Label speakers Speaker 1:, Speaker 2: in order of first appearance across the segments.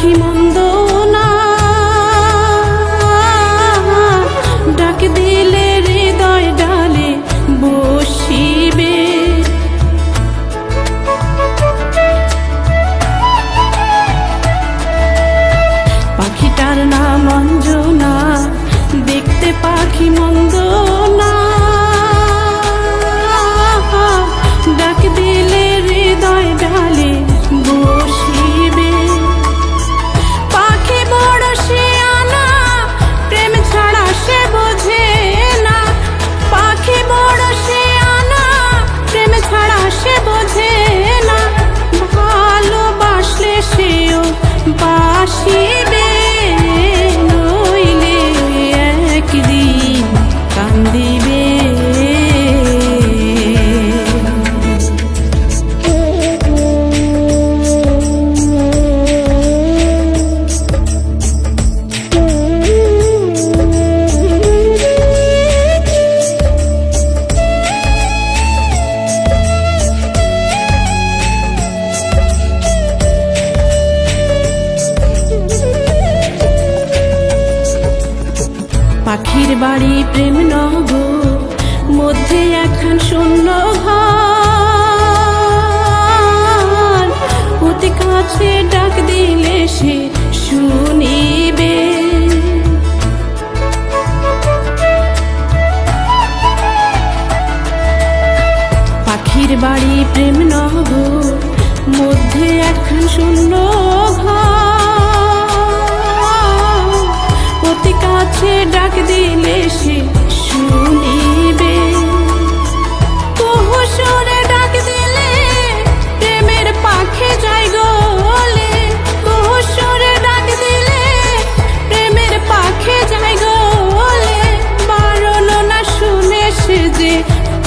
Speaker 1: পাখি মন্দ না, ডাক দিলে হৃদয় ডালে বসিবে। পাখিটার নাম অঞ্জনা, দেখতে পাখি মন্দ না, ডাক দিলে হৃদয় ডালে বসিবে। পাখি বড় শিয়ানা, প্রেম ছাড়া সে বোঝে না। পাখি বড় শিয়ানা, প্রেম ছাড়া সে বোঝে না। ভালোবাসলে সেও বাসিবে, নইলে একদিন কান্দিবে। পাখির বাড়ি প্রেম নগর, মধ্যে একখান শূন্য ঘর। অতি কাছে ডাক দিলে সে শুনিবে। পাখির বাড়ি প্রেম নগর, মধ্যে একখান শূন্য ঘর। অতি কাছে ডাক দিলে সে শুনিবে। কুহুসুরে ডাক দিলে প্রেমের পাখি যায় গলে। কুহুসুরে ডাক দিলে প্রেমের পাখি যায় গলে। বারণ না শুনে সে যে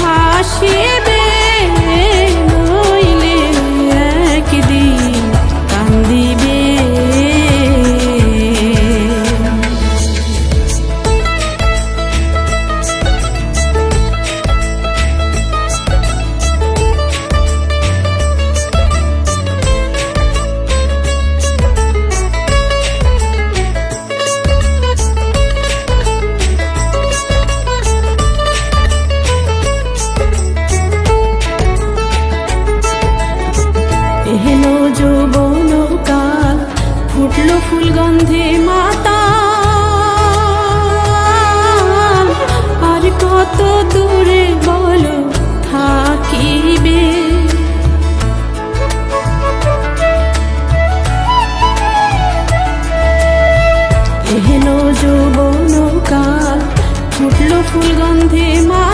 Speaker 1: হাসিবে, নইলে একদিন কান্দিবে। এলো যৌবন কাল, ফুটলো ফুল গন্ধে মাতাল। আর কত দূরে বলো থাকিবে। এলো যৌবন কাল, ফুটলো ফুল গন্ধে মাতাল।